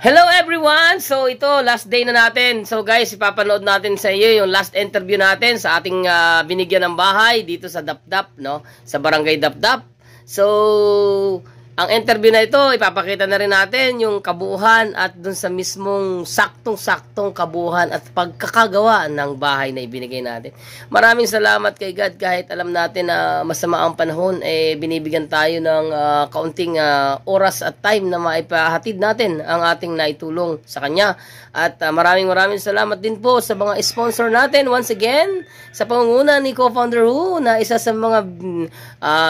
Hello everyone! So ito, last day na natin. So guys, ipapanood natin sa iyo yung last interview natin sa ating binigyan ng bahay dito sa Dapdap, no? Sa Barangay Dapdap. So, ang interview na ito, ipapakita na rin natin yung kabuuan at dun sa mismong saktong-saktong kabuuan at pagkakagawa ng bahay na ibinigay natin. Maraming salamat kay God kahit alam natin na masama ang panahon, binibigyan tayo ng kaunting oras at time na maipahatid natin ang ating naitulong sa Kanya. At maraming salamat din po sa mga sponsor natin once again, sa pangunguna ni Co-Founder Who na isa sa mga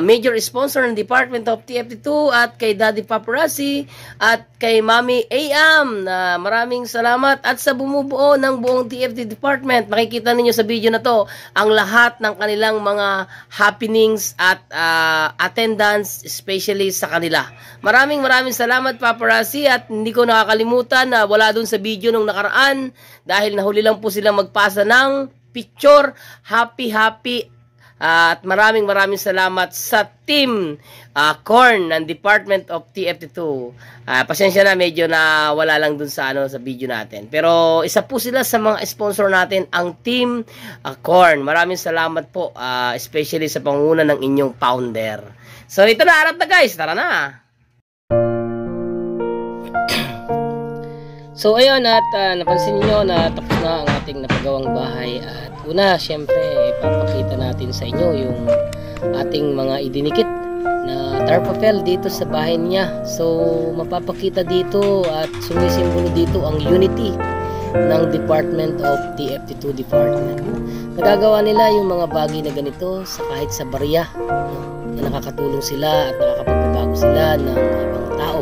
major sponsor ng Department of TFT2 at kay Daddy Paparazzi at kay Mami AM na maraming salamat at sa bumubuo ng buong TFT Department. Makikita ninyo sa video na to ang lahat ng kanilang mga happenings at attendance, especially sa kanila. Maraming salamat Paparazzi, at hindi ko nakakalimutan na wala dun sa video nung nakaraan dahil nahuli lang po silang magpasa ng picture. Happy at maraming salamat sa team Corn ng Department of TFT2. Pasensya na, medyo na wala lang dun sa sa video natin. Pero isa po sila sa mga sponsor natin, ang team Corn. Maraming salamat po, especially sa pangunguna ng inyong founder. So ito na, harap na guys, tara na. So ayun, at napansin niyo na tapos na ang ating napagawang bahay. At una, syempre, ipapakita natin sa inyo yung ating mga idinikit na tarpapel dito sa bahay niya. So mapapakita dito at sumisimbolo dito ang unity ng Department of TFT2 Department. Nagagawa nila yung mga bagay na ganito sa kahit sa barya, na nakakatulong sila at nakakapagpabago sila ng ibang tao.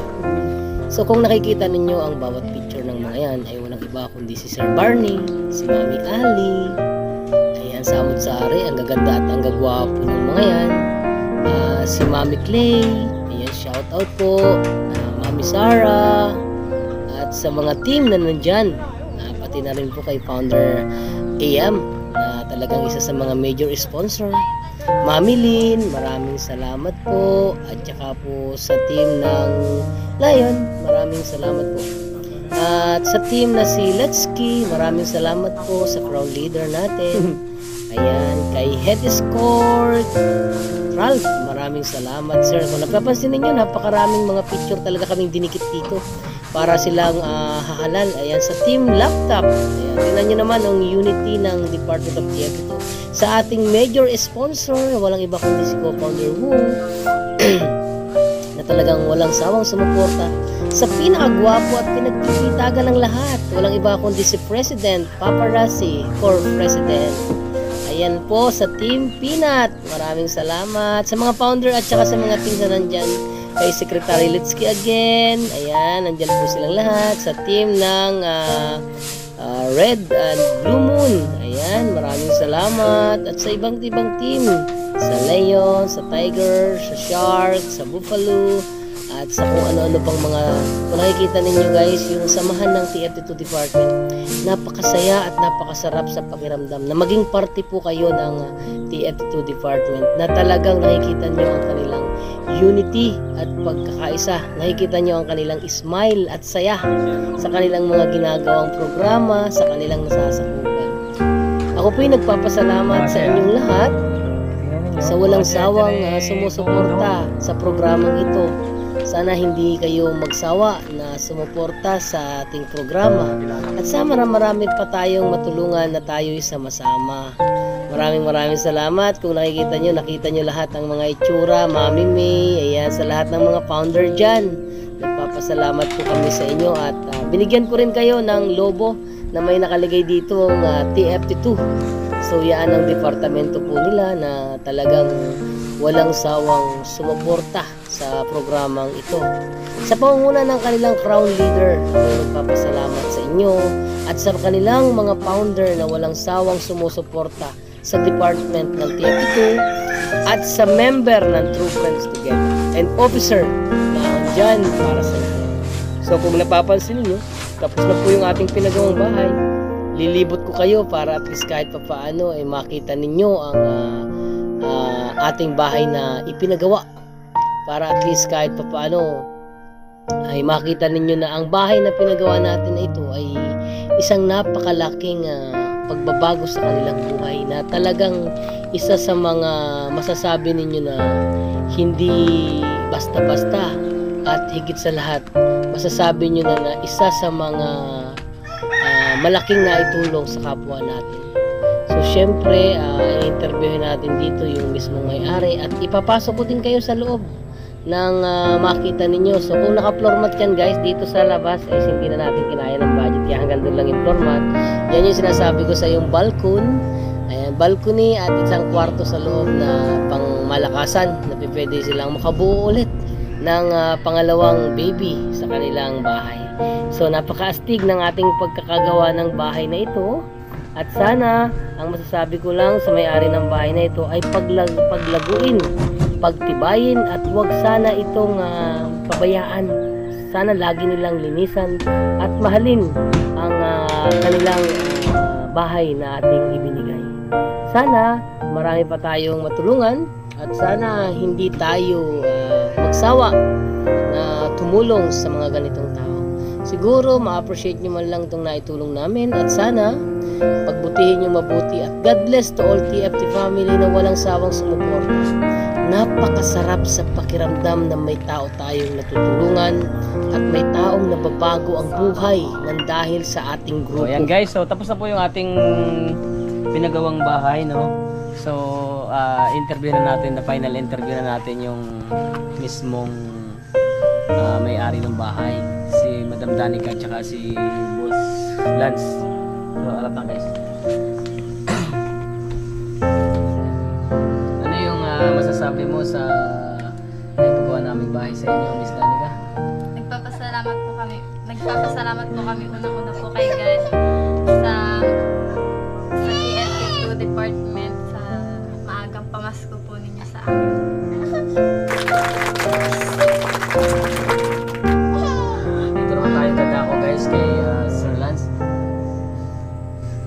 So kung nakikita ninyo ang bawat picture ng mga yan ay walang iba kundi si Sir Barney, si Mami Ali, ayan, Samud Sari, ang gaganda at ang gagwapo ng mga yan, si Mami Clay, ayan, shout out po, Mami Sarah, at sa mga team na nandyan, pati na rin po kay Founder AM na talagang isa sa mga major sponsor, Mami Lynn, maraming salamat po, at saka po sa team ng Lion, maraming salamat po. At sa team na si Letsky, maraming salamat po sa crown leader natin. Ayan, kay Head Escort Ralph, maraming salamat sir. Kung napapansin ninyo, napakaraming mga picture talaga kaming dinikit dito para silang hahalal. Ayan, sa team Laptop, ayan, tingnan nyo naman ang unity ng Department of TFT sa ating major sponsor, walang iba kundi si Co-Founder Who na talagang walang sawang sumuporta sa pinakagwapo at pinagpipitagan ng lahat. Walang iba kundi si President Paparazzi for President. Ayan po sa Team Peanut, maraming salamat sa mga founder at saka sa mga teams na nandyan. Kay Secretary Litsky again, ayan, nandyan po silang lahat. Sa team ng Red and Blue Moon, ayan, maraming salamat. At sa ibang team, sa Lion, sa Tiger, sa Shark, sa Buffalo, at sa kung ano-ano pang mga, kung nakikita ninyo guys, yung samahan ng TFT2 Department, napakasaya at napakasarap sa pakiramdam na maging parte po kayo ng TFT2 Department, na talagang nakikita nyo ang kanilang unity at pagkakaisa, nakikita nyo ang kanilang smile at saya sa kanilang mga ginagawang programa, sa kanilang nasasakupan. Ako po yung nagpapasalamat sa inyong lahat sa walang sawang sumusuporta sa programang ito. Sana hindi kayo magsawa na sumuporta sa ating programa, at sa marami pa tayong matulungan na tayo'y sama-sama. Maraming salamat. Kung nakita nyo lahat ng mga itsura, Mami May, ayan, sa lahat ng mga founder dyan, nagpapasalamat po kami sa inyo. At binigyan ko rin kayo ng logo na may nakalagay dito ang TFT2. So yan ang departamento po nila na talagang walang sawang sumuporta sa programang ito. Sa pangunguna ng kanilang crown leader, nagpapasalamat sa inyo at sa kanilang mga founder na walang sawang sumusuporta sa department ng TFT2 at sa member ng True Friends Together and officer na andyan para sa inyo. So kung napapansin niyo, tapos na po yung ating pinagawang bahay. Lilibot ko kayo para at least kahit papaano ay makita ninyo ang ating bahay na ipinagawa, para at least kahit papaano ay makita ninyo na ang bahay na pinagawa natin na ito ay isang napakalaking pagbabago sa kanilang buhay, na talagang isa sa mga masasabi ninyo na hindi basta-basta, at higit sa lahat masasabi nyo na isa sa mga malaking naitulong sa kapwa natin. So syempre, interviewin natin dito yung mismong may-ari at ipapasok ko din kayo sa loob ng makita ninyo. So kung naka-floor mat yan guys, dito sa labas ay hindi na natin kinaya ng budget, kaya hanggang doon lang yung floor mat. Yan yung sinasabi ko sa yung balcony. Ayan, balcony at isang kwarto sa loob na pang malakasan, na pwede silang makabuo ulit ng pangalawang baby sa kanilang bahay. So napakaastig ng ating pagkakagawa ng bahay na ito, at sana ang masasabi ko lang sa may-ari ng bahay na ito ay paglaguin, pagtibayin, at huwag sana itong pabayaan. Sana lagi nilang linisan at mahalin ang kanilang bahay na ating ibinigay. Sana marami pa tayong matulungan, at sana hindi tayo magsawa na tumulong sa mga ganitong tao. Siguro ma-appreciate nyo man lang itong naitulong namin, at sana pagbutihin nyo mabuti. At God bless to all TFT family na walang sawang sumuporta. Napakasarap sa pakiramdam na may tao tayong natutulungan at may taong nababago ang buhay ng dahil sa ating grupo. So, ayan guys, so tapos na po yung ating pinagawang bahay, no? So interview na natin, na final interview na natin yung mismong may-ari ng bahay, si Madam Danica at saka si Boss Lance. So harap lang guys. Ano yung masasabi mo sa nagagawa naming bahay sa inyo, Miss Danica? Nagpapasalamat po kami unang-una po kay God sa TFT2 department sa maagang pamasko po ninyo sa amin. Dito naman tayo dadako guys kay Sir Lance.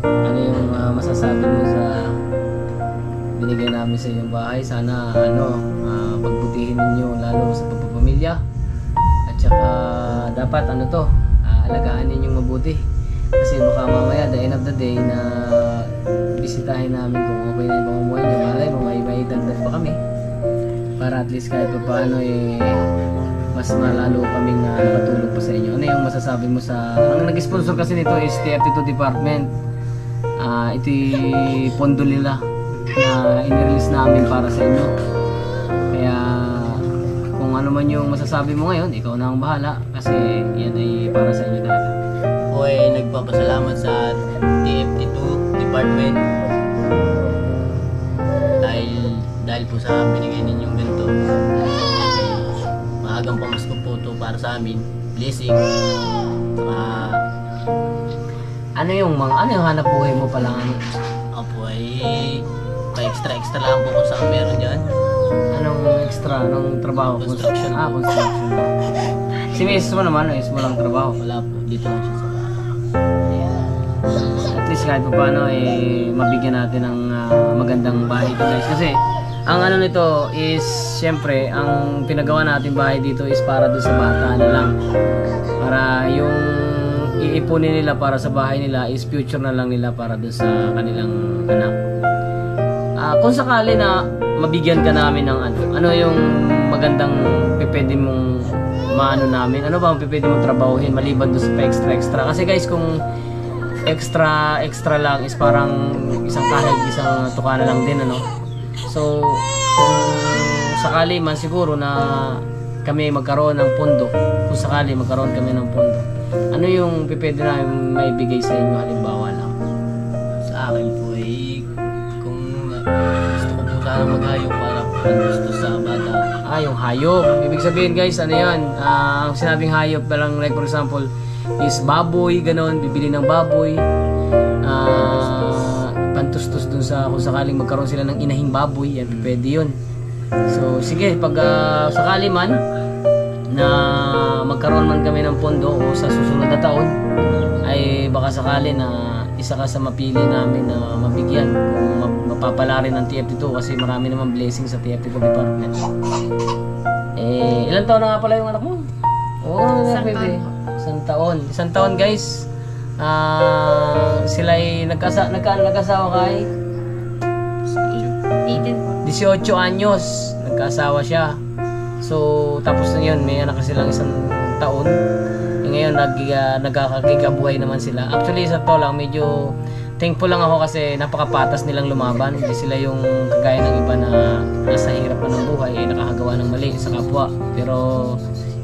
Ano yung masasabi mo sa binigay namin sa inyong bahay? Sana pagbutihin ninyo lalo sa pagpapamilya, at saka dapat alagaan ninyong mabuti, kasi baka mamaya the end of the day na bisitahin namin kung okay na yung pamumuhay nyo, malay mo may dagdag pa kami para at least kahit pa paano mas malalo kaming nakatulog pa sa inyo. Ano yung masasabi mo sa ang nag-sponsor kasi nito is TFT2 department. Ito yung pondo nila na inirelease namin para sa inyo, kaya kung ano man yung masasabi mo ngayon, ikaw na ang bahala, kasi yan ay para sa inyo talaga. Ako ay nagpapasalamat sa TFT2 department dahil po sa binigay ninyong ganito. Maagang pamasko po ito para sa amin, blessing. Ano yung hanap buhay mo pala? Ako po ay pa-extra lang po kung saan meron dyan. Anong extra? Anong trabaho? Construction. Construction. Si Miss mo naman, is mo lang trabaho? Wala po, dito lang siya sa bahay. At least kahit pa paano mabigyan natin ng magandang bahay ito guys, kasi ang ano nito is syempre ang pinagawa natin bahay dito is para doon sa bata na lang, para yung iipunin nila para sa bahay nila is future na lang nila para doon sa kanilang anak. Kung sakali na mabigyan ka namin ng ano yung magandang pwede mong maano namin, ano ba ang pwede mong trabahuhin maliban doon sa extra, kasi guys kung extra lang is parang isang tuka na lang din, so kung sakali man siguro na kami magkaroon ng pondo, kung sakali magkaroon kami ng pondo, ano yung pwede namin maibigay sa inyo halimbawa lang? Sa akin po ay kung gusto ko po sana maghayop para gusto sa bata. Yung hayop. Ibig sabihin guys, ano yan? Ang sinabing hayop na lang, like for example, is baboy, ganon, bibili ng baboy. Pantustos dun sa kung sakaling magkaroon sila ng inahing baboy, yan, pwede yun. So, sige, pag sakali man na magkaroon man kami ng pondo o sa susunod na taon, ay baka sakali na isa ka sa mapili namin na mabigyan kung mapapala rin ng TFT2, kasi marami naman blessing sa TFT2 department. Ilan taon na nga pala yung anak mo? Oo, Isang pwede. taon po. Isang taon. Isang taon, guys. Sila ay nagkasawa kay 18 po. 18 anyos. Nagkasawa siya. So, tapos na yun, may anak silang isang taon. Ngayon, nagkakabuhay naman sila. Actually, sa to lang, medyo thankful lang ako kasi napakapatas nilang lumaban. Hindi sila yung kagaya ng iba na nasa hirap pa ng buhay ay nakakagawa ng mali sa kapwa. Pero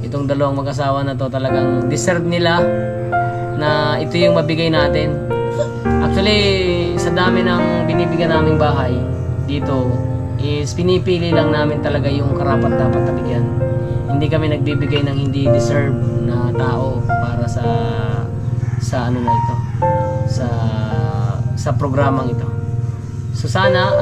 itong dalawang mag-asawa na to talagang deserve nila na ito yung mabigay natin. Actually, sa dami ng binibigyan naming bahay dito is pinipili lang namin talaga yung karapat dapat na bigyan. Hindi kami nagbibigay ng hindi deserve na tao para sa ano na ito, sa programang ito. So sana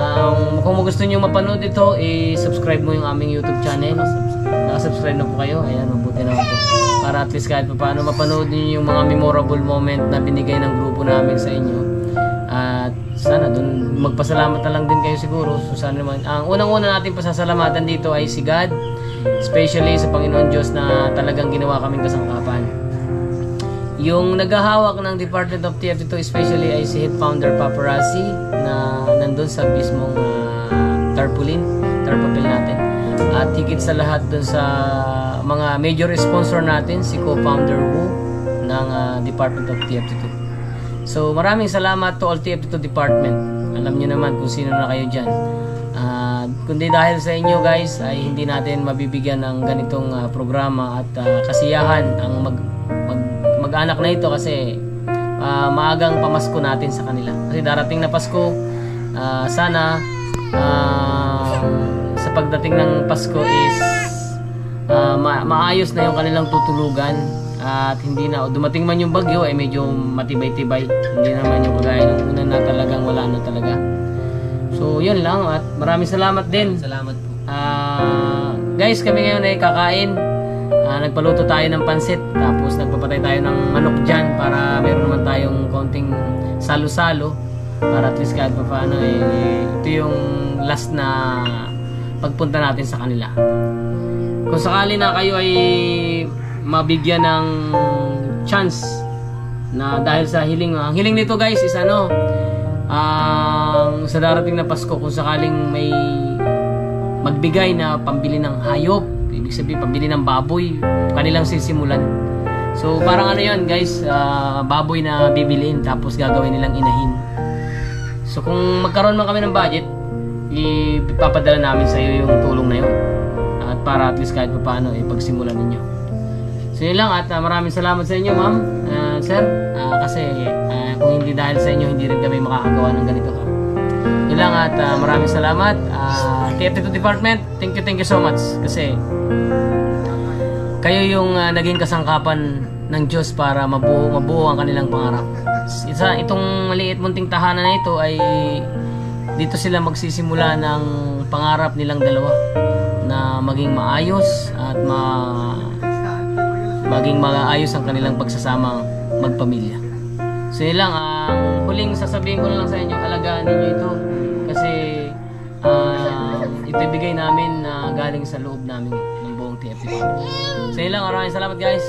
kung gusto niyo mapanood ito, i-subscribe mo yung aming YouTube channel. Naka-subscribe na po kayo. Ayan, mabuti naman po. Para at least kahit paano mapanood niyo yung mga memorable moment na binigay ng grupo namin sa inyo. At sana dun magpasalamat na lang din kayo siguro. So sana naman, ang unang-una natin pasasalamatan dito ay si God, especially sa Panginoon Diyos na talagang ginawa kaming kasangkapan. Yung naghahawak ng Department of TF2 especially ay si Head Founder Paparazzi na nandun sa mismong tarpaulin natin. At higit sa lahat dun sa mga major sponsor natin, si Co-Founder Wu ng Department of TF2. So maraming salamat to all TF2 Department. Alam niyo naman kung sino na kayo dyan. Kundi dahil sa inyo guys ay hindi natin mabibigyan ng ganitong programa at kasiyahan ang mag-anak na ito kasi maagang pamasko natin sa kanila. Kasi darating na Pasko, sana sa pagdating ng Pasko is maayos na yung kanilang tutulugan at hindi na dumating man yung bagyo ay medyo matibay-tibay. Hindi naman yung kagaya nung una na talagang wala na talaga. So yun lang at maraming salamat din. Salamat po. Guys, kami ngayon ay kakain. Nagpaluto tayo ng pansit tapos nagpapatay tayo ng manok dyan para meron naman tayong konting salo-salo para at least kahit pa paano ito yung last na pagpunta natin sa kanila. Kung sakali na kayo ay mabigyan ng chance na dahil sa ang hiling nito guys is sa darating na Pasko kung sakaling may magbigay na pambili ng hayop, ibig sabihin pambili ng baboy, kanilang sisimulan. So parang yun guys, baboy na bibilin tapos gagawin nilang inahin. So kung magkaroon man kami ng budget, ipapadala namin sa iyo yung tulong na yun. At para at least kahit pa paano pagsimulan ninyo. So yun lang at maraming salamat sa inyo ma'am, sir, kasi kung hindi dahil sa inyo hindi rin kami makakagawa ng ganito. Yun lang at maraming salamat. TF2 Department, thank you so much kasi kayo yung naging kasangkapan ng Diyos para mabuo ang kanilang pangarap. Itong maliit munting tahanan na ito ay dito sila magsisimula ng pangarap nilang dalawa na maging maayos at maging maayos ang kanilang pagsasama magpamilya. So yun lang, ang huling sasabihin ko na lang sa inyo, alagaan ninyo ito kasi ito ibigay namin na galing sa loob namin ng buong TF2. So yun lang, maraming salamat guys.